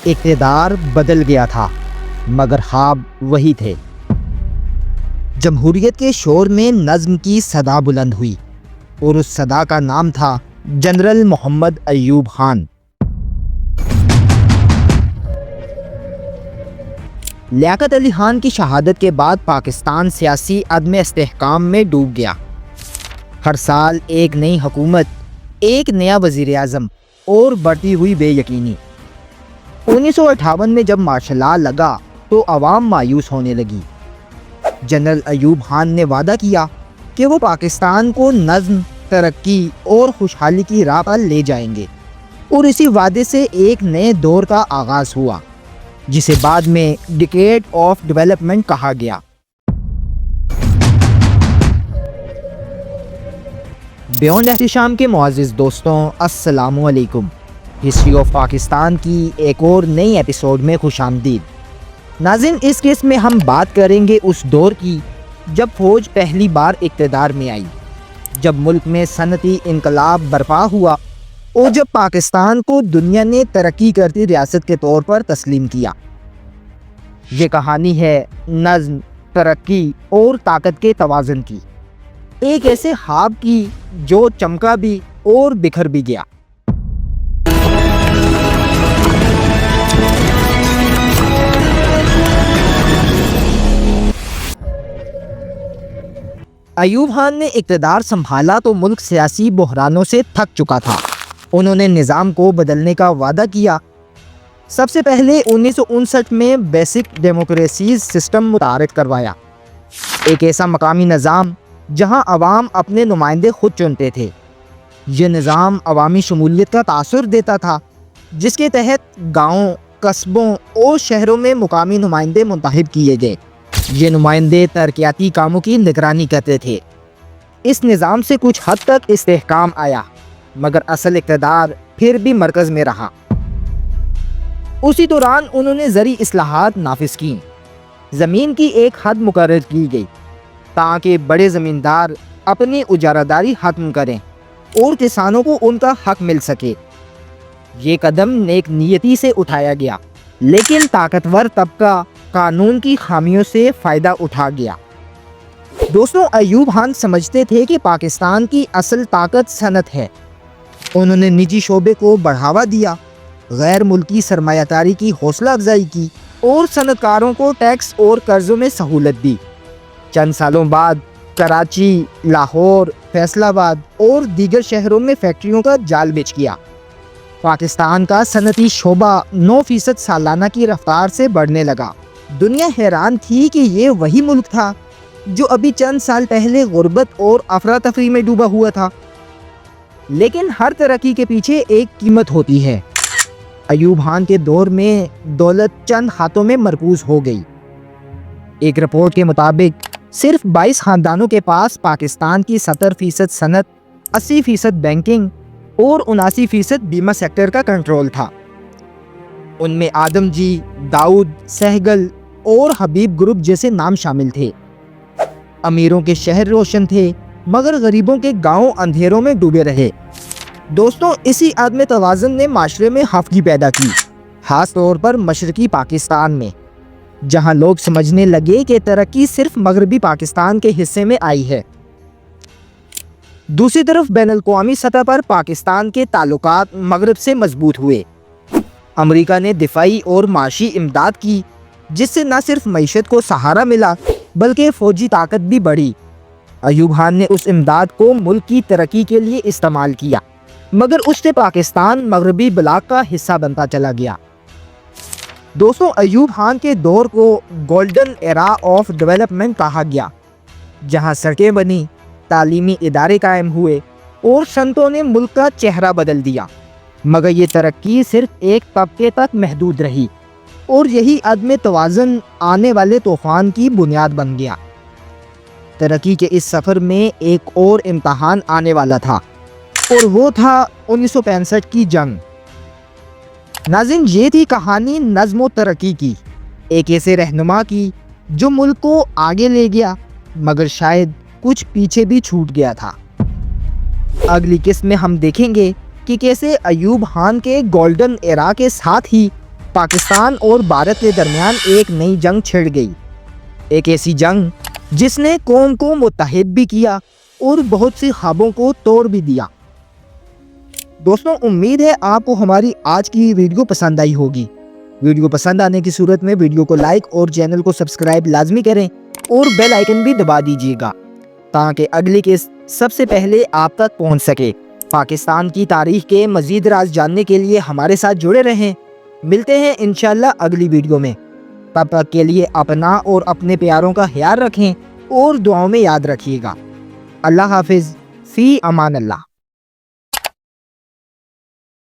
اقتدار بدل گیا تھا مگر خواب وہی تھے۔ جمہوریت کے شور میں نظم کی صدا بلند ہوئی اور اس صدا کا نام تھا جنرل محمد ایوب خان۔ لیاقت علی خان کی شہادت کے بعد پاکستان سیاسی عدم استحکام میں ڈوب گیا۔ ہر سال ایک نئی حکومت، ایک نیا وزیر اعظم اور بڑھتی ہوئی بے یقینی۔ 1958 میں جب مارشل لاء لگا تو عوام مایوس ہونے لگی۔ جنرل ایوب خان نے وعدہ کیا کہ وہ پاکستان کو نظم، ترقی اور خوشحالی کی راہ پر لے جائیں گے، اور اسی وعدے سے ایک نئے دور کا آغاز ہوا جسے بعد میں ڈیکیڈ آف ڈیولپمنٹ کہا گیا۔ بیونڈ احتشام کے معزز دوستوں، السلام علیکم۔ ہسٹری آف پاکستان کی ایک اور نئی ایپیسوڈ میں خوش آمدید۔ ناظرین، اس کیس میں ہم بات کریں گے اس دور کی جب فوج پہلی بار اقتدار میں آئی، جب ملک میں صنعتی انقلاب برپا ہوا اور جب پاکستان کو دنیا نے ترقی کرتی ریاست کے طور پر تسلیم کیا۔ یہ کہانی ہے نظم، ترقی اور طاقت کے توازن کی، ایک ایسے خواب کی جو چمکا بھی اور بکھر بھی گیا۔ ایوب خان نے اقتدار سنبھالا تو ملک سیاسی بحرانوں سے تھک چکا تھا۔ انہوں نے نظام کو بدلنے کا وعدہ کیا۔ سب سے پہلے 1959 میں بیسک ڈیموکریسیز سسٹم متعارف کروایا، ایک ایسا مقامی نظام جہاں عوام اپنے نمائندے خود چنتے تھے۔ یہ نظام عوامی شمولیت کا تاثر دیتا تھا، جس کے تحت گاؤں، قصبوں اور شہروں میں مقامی نمائندے منتخب کیے گئے۔ یہ نمائندے ترقیاتی کاموں کی نگرانی کرتے تھے۔ اس نظام سے کچھ حد تک استحکام آیا، مگر اصل اقتدار پھر بھی مرکز میں رہا۔ اسی دوران انہوں نے زرعی اصلاحات نافذ کیں۔ زمین کی ایک حد مقرر کی گئی تاکہ بڑے زمیندار اپنی اجارہ داری ختم کریں اور کسانوں کو ان کا حق مل سکے۔ یہ قدم نیک نیتی سے اٹھایا گیا، لیکن طاقتور طبقہ قانون کی خامیوں سے فائدہ اٹھا گیا۔ دوستوں، ایوب خان سمجھتے تھے کہ پاکستان کی اصل طاقت صنعت ہے۔ انہوں نے نجی شعبے کو بڑھاوا دیا، غیر ملکی سرمایہ کاری کی حوصلہ افزائی کی اور صنعت کاروں کو ٹیکس اور قرضوں میں سہولت دی۔ چند سالوں بعد کراچی، لاہور، فیصل آباد اور دیگر شہروں میں فیکٹریوں کا جال بچھ گیا۔ پاکستان کا صنعتی شعبہ 9% سالانہ کی رفتار سے بڑھنے لگا۔ دنیا حیران تھی کہ یہ وہی ملک تھا جو ابھی چند سال پہلے غربت اور افراتفری میں ڈوبا ہوا تھا۔ لیکن ہر ترقی کے پیچھے ایک قیمت ہوتی ہے۔ ایوب خان کے دور میں دولت چند ہاتھوں میں مرکوز ہو گئی۔ ایک رپورٹ کے مطابق صرف 22 خاندانوں کے پاس پاکستان کی 70% صنعت، 80% بینکنگ اور 79% بیمہ سیکٹر کا کنٹرول تھا۔ ان میں آدم جی، داؤد، سہگل اور حبیب گروپ جیسے نام شامل تھے۔ امیروں کے شہر روشن تھے، مگر غریبوں کے گاؤں اندھیروں میں ڈوبے رہے۔ دوستوں، اسی عدم توازن نے معاشرے میں خفگی پیدا کی، خاص طور پر مشرقی پاکستان میں، جہاں لوگ سمجھنے لگے کہ ترقی صرف مغربی پاکستان کے حصے میں آئی ہے۔ دوسری طرف بین الاقوامی سطح پر پاکستان کے تعلقات مغرب سے مضبوط ہوئے۔ امریکہ نے دفاعی اور معاشی امداد کی، جس سے نہ صرف معیشت کو سہارا ملا بلکہ فوجی طاقت بھی بڑھی۔ ایوب خان نے اس امداد کو ملک کی ترقی کے لیے استعمال کیا، مگر اس سے پاکستان مغربی بلاک کا حصہ بنتا چلا گیا۔ دوستوں، ایوب خان کے دور کو گولڈن ایرا آف ڈیولپمنٹ کہا گیا، جہاں سڑکیں بنی، تعلیمی ادارے قائم ہوئے اور صنعتوں نے ملک کا چہرہ بدل دیا۔ مگر یہ ترقی صرف ایک طبقے تک محدود رہی، اور یہی عدم توازن آنے والے طوفان کی بنیاد بن گیا۔ ترقی کے اس سفر میں ایک اور امتحان آنے والا تھا، اور وہ تھا 1965 کی جنگ۔ ناظرین، یہ تھی کہانی نظم و ترقی کی، ایک ایسے رہنما کی جو ملک کو آگے لے گیا، مگر شاید کچھ پیچھے بھی چھوٹ گیا تھا۔ اگلی قسط میں ہم دیکھیں گے کہ کیسے ایوب خان کے گولڈن ایرا کے ساتھ ہی پاکستان اور بھارت کے درمیان ایک نئی جنگ چھڑ گئی، ایک ایسی جنگ جس نے قوم کو متحد بھی کیا اور بہت سی خوابوں کو توڑ بھی دیا۔ دوستوں، امید ہے آپ کو ہماری آج کی ویڈیو پسند آئی ہوگی۔ ویڈیو پسند آنے کی صورت میں ویڈیو کو لائک اور چینل کو سبسکرائب لازمی کریں اور بیل آئیکن بھی دبا دیجیے گا تاکہ اگلی قسط سب سے پہلے آپ تک پہنچ سکے۔ پاکستان کی تاریخ کے مزید راز جاننے کے لیے ہمارے ساتھ جڑے رہیں۔ ملتے ہیں انشاءاللہ اگلی ویڈیو میں۔ تب تک کے لیے اپنا اور اپنے پیاروں کا خیال رکھیں اور دعاؤں میں یاد رکھیے گا۔ اللہ حافظ، فی امان اللہ۔